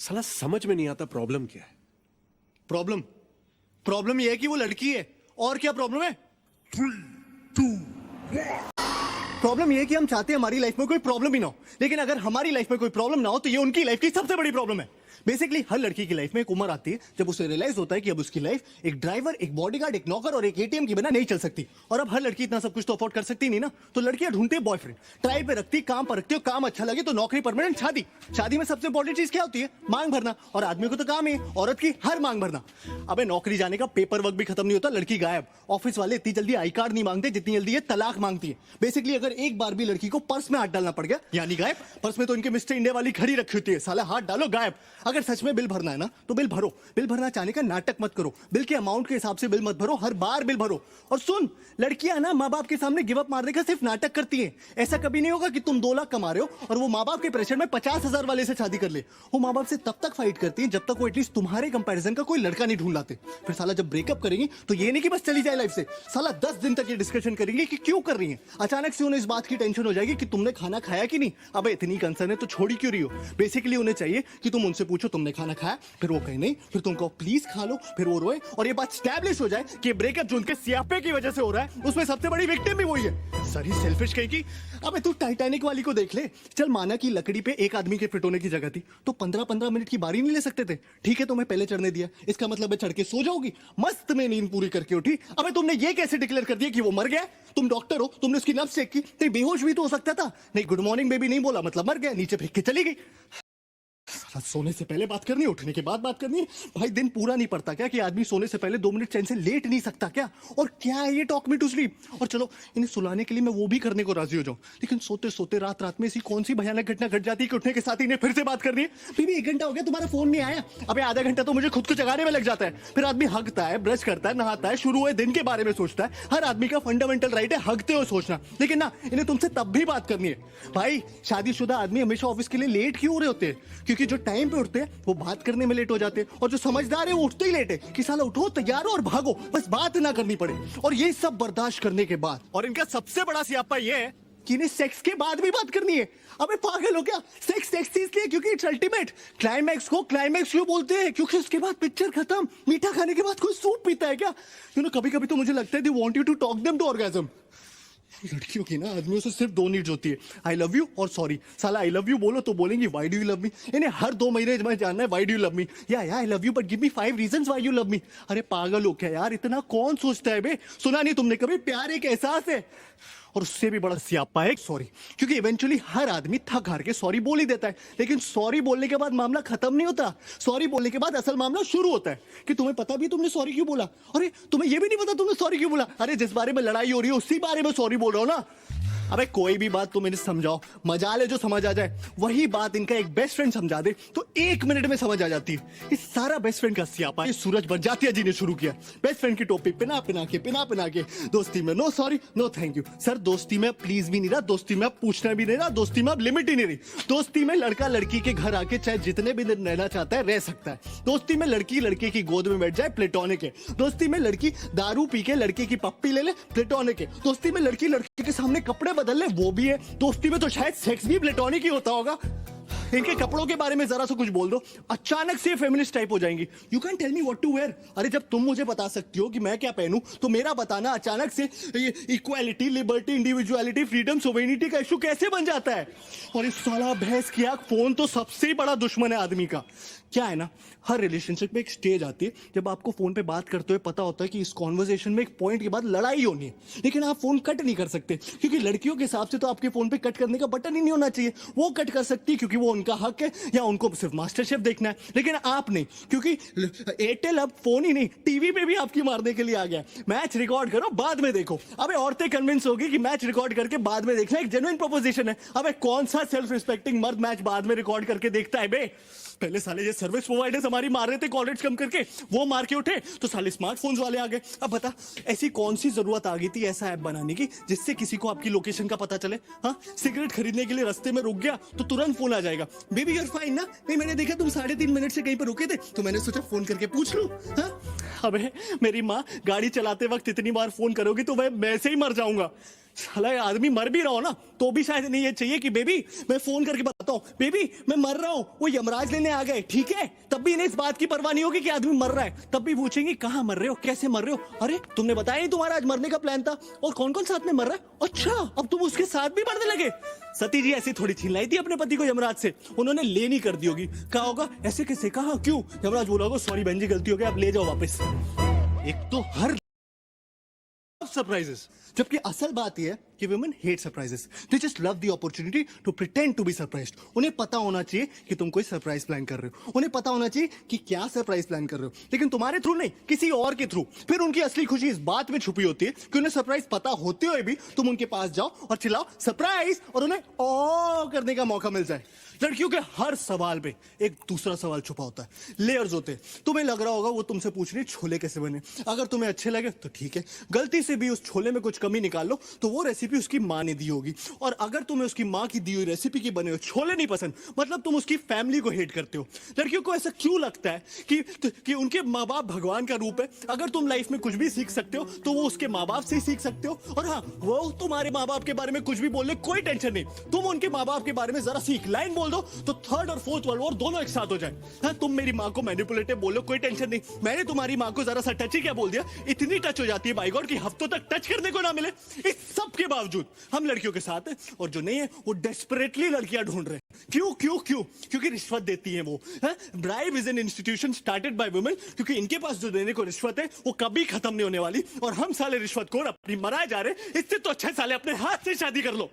साला समझ में नहीं आता प्रॉब्लम क्या है। प्रॉब्लम प्रॉब्लम यह है कि वो लड़की है। और क्या प्रॉब्लम है? प्रॉब्लम यह है कि हम चाहते हैं हमारी लाइफ में कोई प्रॉब्लम ही ना हो, लेकिन अगर हमारी लाइफ में कोई प्रॉब्लम ना हो तो ये उनकी लाइफ की सबसे बड़ी प्रॉब्लम है। बेसिकली हर लड़की की लाइफ में एक उम्र आती है जब उसे रियलाइज होता है कि अब उसकी लाइफ एक ड्राइवर, एक बॉडीगार्ड, एक नौकर और एक एटीएम के बिना नहीं चल सकती। और अब हर लड़की इतना सब कुछ तो अफोर्ड कर सकती नहीं ना, तो लड़कियां ढूंढती है बॉयफ्रेंड, ट्राई पे रखती, काम पर रखती हो, काम अच्छा लगे तो नौकरी, परमानेंट, शादी। शादी में सबसे इंपॉर्टेंट चीज क्या होती है? मांग भरना। और आदमी को तो काम है औरत की हर मांग भरना। अबे नौकरी जाने का पेपर वर्क भी खत्म नहीं होता, लड़की गायब। ऑफिस वाले इतनी जल्दी आई कार्ड नहीं मांगते जितनी जल्दी ये तलाक मांगती है। बेसिकली अगर एक बार भी लड़की को पर्स में हाथ डालना पड़ गया यानी गायब। पर्स में तो इनके मिस्टर इंडिया वाली घड़ी रखी होती है, साला हाथ डालो गायब। अगर सच में बिल भरना है ना तो बिल भरो। बिल भरना चाहने का नाटक मत करो, बिल के अमाउंट के हिसाब से बिल मत भरो, हर बार बिल भरो। और सुन, लड़कियां ना माँ बाप के सामने गिव अप मारने का सिर्फ नाटक करती हैं। ऐसा कभी नहीं होगा कि तुम 2 लाख कमा रहे हो और वो माँ बाप के प्रेशर में 50,000 वाले से शादी कर ले। वो माँ बाप से तब तक फाइट करती है जब तक वो एटलीस्ट तुम्हारे कंपैरिजन का कोई लड़का नहीं ढूंढ लाते। फिर साला जब ब्रेकअप करेंगी तो ये नहीं कि बस चली जाए लाइफ से, साला 10 दिन तक ये डिस्कशन करेंगे कि क्यों कर रही है। अचानक से उन्हें इस बात की टेंशन हो जाएगी कि तुमने खाना खाया कि नहीं। अबे इतनी कंसर्न है तो छोड़ी क्यों रही हो? बेसिकली उन्हें चाहिए कि तुम उनसे पूछो तुमने खाना खाया, फिर वो कहे नहीं, फिर तुम कहो प्लीज खा लो, फिर वो रोए और ये बात स्टैब्लिश हो जाए कि ब्रेकअप जो उनके सियापे की वजह से हो रहा है उसमें सबसे बड़ी विक्टिम भी वही है। सही सेल्फिश कहीं की। अबे तू टाइटैनिक वाली को देख ले। चल माना कि लकड़ी पे एक आदमी के फिट होने की जगह थी तो 15-15 मिनट की बारी नहीं ले सकते थे? ठीक है, तुम्हें पहले चढ़ने दिया, इसका मतलब है चढ़ के सो जाओगी, मस्त में नींद पूरी करके उठी। अबे तुमने ये कैसे डिक्लेयर कर दिया कि वो मर गया? तुम डॉक्टर हो, तुमने उसकी नब्ज चेक की, नहीं बेहोश भी तो हो सकता था। नहीं गुड मॉर्निंग बेबी नहीं बोला मतलब मर गया, नीचे फेंक के चली गई। सोने से पहले बात करनी है, उठने के बाद बात करनी है। भाई दिन पूरा नहीं पड़ता क्या कि आदमी सोने से पहले 2 मिनट चैन से लेट नहीं सकता क्या? और क्या है ये टॉक मी टू स्लीप? और चलो इन्हें सुलाने के लिए मैं वो भी करने को राजी हो जाऊं, लेकिन सोते सोते रात रात में ऐसी कौन सी भयानक घटना घट जाती है कि उठने के साथ ही इन्हें फिर से बात करनी है। बीबी 1 घंटा हो गया तुम्हारा फोन नहीं आया। अबे आधा घंटा तो मुझे खुद को जगाने में लग जाता है। फिर आदमी हगता है, ब्रश करता है, नहाता है, शुरू हुए दिन के बारे में सोचता है। हर आदमी का फंडामेंटल राइट है हगते हुए सोचना, लेकिन ना इन्हें तुमसे तब भी बात करनी है। भाई शादीशुदा आदमी हमेशा ऑफिस के लिए लेट क्यों हो रहे होते हैं? क्योंकि जो टाइम पे उठते हैं वो बात करने में लेट हो जाते हैं, और जो समझदार है वो उठते ही लेट है कि साला उठो, तैयार हो और भागो, बस बात ना करनी पड़े। और ये सब बर्दाश्त करने के बाद, और इनका सबसे बड़ा सियापा ये है कि इन्हें सेक्स के बाद भी बात करनी है। अबे पागल हो क्या? सेक्स सेक्स इसलिए क्योंकि इट्स अल्टीमेट। क्लाइमैक्स को क्लाइमैक्स क्यों बोलते हैं? क्योंकि उसके बाद पिक्चर खत्म। मीठा खाने के बाद कोई सूप पीता है क्या? यू नो कभी कभी तो मुझे लगता है they want you to talk them to orgasm. लड़कियों की ना आदमियों से सिर्फ 2 नीड्स होती है, आई लव यू और सॉरी। साला आई लव यू बोलो तो बोलेंगी why do you love me. इन्हें हर 2 महीने में जानना है why do you love me, या I love you but give me 5 reasons why you love me. अरे पागल हो क्या यार, इतना कौन सोचता है बे? सुना नहीं तुमने कभी प्यार एक एहसास है? और उससे भी बड़ा सियापा है सॉरी, क्योंकि इवेंचुअली हर आदमी थक हार के सॉरी बोल ही देता है, लेकिन सॉरी बोलने के बाद मामला खत्म नहीं होता। सॉरी बोलने के बाद असल मामला शुरू होता है कि तुम्हें पता भी तुमने सॉरी क्यों बोला। अरे तुम्हें यह भी नहीं पता तुमने सॉरी क्यों बोला? अरे जिस बारे में लड़ाई हो रही है उसी बारे में सॉरी बोल रहा हो ना। अबे कोई भी बात तुम इन्हें समझाओ, मजाल है जो समझ आ जाए। वही बात इनका एक बेस्ट फ्रेंड समझा दे तो 1 मिनट में समझ आ जाती है। ये सारा बेस्ट फ्रेंड का सियापा है सूरज बरजातिया जी ने शुरू किया। बेस्ट फ्रेंड की टोपी पिना पिना के दोस्ती में no sorry no thank you. Sir दोस्ती में प्लीज भी नहीं रहा, दोस्ती में अब पूछना भी नहीं रहा, दोस्ती में अब लिमिट ही नहीं रही। दोस्ती में लड़का लड़की के घर आके चाहे जितने भी दिन रहना चाहता है रह सकता है। दोस्ती में लड़की लड़के की गोद में बैठ जाए, प्लेटोनिक है। दोस्ती में लड़की दारू पी के लड़के की पप्पी ले ले, प्लेटोनिक है। दोस्ती में लड़की लड़के के सामने कपड़े बदल ले, वो भी है। दोस्ती में तो शायद सेक्स भी प्लेटोनिक ही होता होगा। इनके कपड़ों के बारे में जरा सा कुछ बोल दो, अचानक से फेमिनिस्ट टाइप हो जाएंगी। You can tell me what to wear. अरे जब तुम मुझे बता सकती हो कि मैं क्या पहनूं तो मेरा बताना अचानक से ये equality, liberty, individuality, freedom, sovereignty का इशू कैसे बन जाता है? और इस साला भैंस की आंख फोन तो सबसे बड़ा दुश्मन है आदमी का। क्या है ना, हर रिलेशनशिप में एक स्टेज आती है जब आपको फोन पे बात करते हुए पता होता है कि इस कॉन्वर्सेशन में एक पॉइंट के बाद लड़ाई होनी है, लेकिन आप फोन कट नहीं कर सकते क्योंकि लड़कियों के हिसाब से तो आपके फोन पे कट करने का बटन ही नहीं होना चाहिए। वो कट कर सकती है क्योंकि वो उनका हक है या उनको सिर्फ मास्टर शेफ देखना है, लेकिन आप नहीं, क्योंकि एयरटेल अब फोन ही नहीं टीवी पे भी आपकी मारने के लिए आ गया। मैच रिकॉर्ड करो बाद में देखो। अबे औरतें कन्विंस होगी कि मैच रिकॉर्ड करके बाद में देखना एक जेन्युइन प्रोपोजिशन है। अबे कौन सा सेल्फ रिस्पेक्टिंग मर्द मैच बाद में रिकॉर्ड करके देखता है बे? पहले साले ये सर्विस प्रोवाइडर्स हमारी मार रहे थे कॉल रेट्स कम करके, वो मार के उठे तो साले स्मार्टफोन्स वाले आ गए। अब बता ऐसी कौन सी जरूरत आ गई थी ऐसा ऐप बनाने की जिससे किसी को आपकी लोकेशन का पता चले? हाँ, सिगरेट खरीदने के लिए रास्ते में रुक गया तो तुरंत फोन आ जाएगा, बेबी यू आर फाइन ना? नहीं मैंने देखा तुम 3.5 मिनट से कहीं पर रुके थे तो मैंने सोचा फोन करके पूछ लूं। हाँ? अबे मेरी माँ गाड़ी चलाते वक्त इतनी बार फोन करोगी तो मैं से ही मर जाऊंगा। साला ये आदमी मर भी रहा हो ना तो भी शायद नहीं ये चाहिए कि बेबी मैं फोन करके बताता हूँ बेबी मैं मर रहा हूँ, वो यमराज लेने आ गए, ठीक है? तब भी इन्हें इस बात की परवाह नहीं होगी कि आदमी मर रहा है। तब भी पूछेंगे कहाँ मर रहे हो, कैसे मर रहे हो, अरे तुमने बताया नहीं तुम्हारा आज मरने का प्लान था, और कौन कौन साथ में मर रहा है, अच्छा अब तुम उसके साथ भी मरने लगे। सती जी ऐसी थोड़ी छीन लाई थी अपने पति को यमराज से, उन्होंने ले नहीं कर दी होगी, कहा होगा ऐसे कैसे, कहा क्यों, यमराज बोला होगा सॉरी बहन जी गलती हो गई, आप ले जाओ वापस। एक तो हर सरप्राइजेस, जबकि असल बात यह है कि women hate surprises. They just love the opportunity to pretend to be surprised. उन्हें पता होना चाहिए कि तुम कोई सरप्राइज प्लान कर रहे हो, उन्हें पता होना चाहिए कि क्या सरप्राइज प्लान कर रहे हो, लेकिन तुम्हारे थ्रू नहीं, किसी और के थ्रू। फिर उनकी असली खुशी इस बात में छुपी होती है कि उन्हें सरप्राइज पता होते हुए भी तुम उनके पास जाओ और चिल्लाओ सरप्राइज, और उन्हें ओ करने का मौका मिल जाए। लड़कियों के हर सवाल पे एक दूसरा सवाल छुपा होता है, लेयर्स होते हैं। तुम्हें लग रहा होगा वो तुमसे पूछ रही छोले कैसे बने, अगर तुम्हें अच्छे लगे तो ठीक है, गलती से भी उस छोले में कुछ कमी निकाल लो तो वो रेसिपी उसकी माँ ने दी होगी, और अगर तुम्हें उसकी माँ की दी हुई रेसिपी की बने हुए छोले नहीं पसंद, मतलब तुम उसकी फैमिली को हेट करते हो। लड़कियों को ऐसा क्यों लगता है कि उनके माँ बाप भगवान का रूप है, अगर तुम लाइफ में कुछ भी सीख सकते हो तो वो उसके माँ बाप से ही सीख सकते हो, और हाँ वो तुम्हारे माँ बाप के बारे में कुछ भी बोले कोई टेंशन नहीं, तुम उनके माँ बाप के बारे में जरा सी एक लाइन बोल दो तो थर्ड और फोर्थ वर्ल्ड वॉर दोनों एक साथ हो जाए। हाँ, तुम मेरी माँ को मैनिपुलेटिव बोलो कोई टेंशन नहीं, मैंने तुम्हारी माँ को जरा सा टच ही क्या बोल दिया, इतनी टच हो जाती है बाई गॉड कि हफ्तों तक टच करने को ना मिले। इस सब के बावजूद हम लड़कियों के साथ हैं, और जो नहीं है वो डेस्परेटली लड़कियां ढूंढ रहे हैं। क्यों क्यों क्यों? क्योंकि रिश्वत देती है वो। Bribe is an institution started by women, क्योंकि इनके पास जो देने को रिश्वत है वो कभी खत्म नहीं होने वाली, और हम साले रिश्वत को अपनी मराए जा रहे, इससे तो अच्छे साले अपने हाथ से शादी कर लो।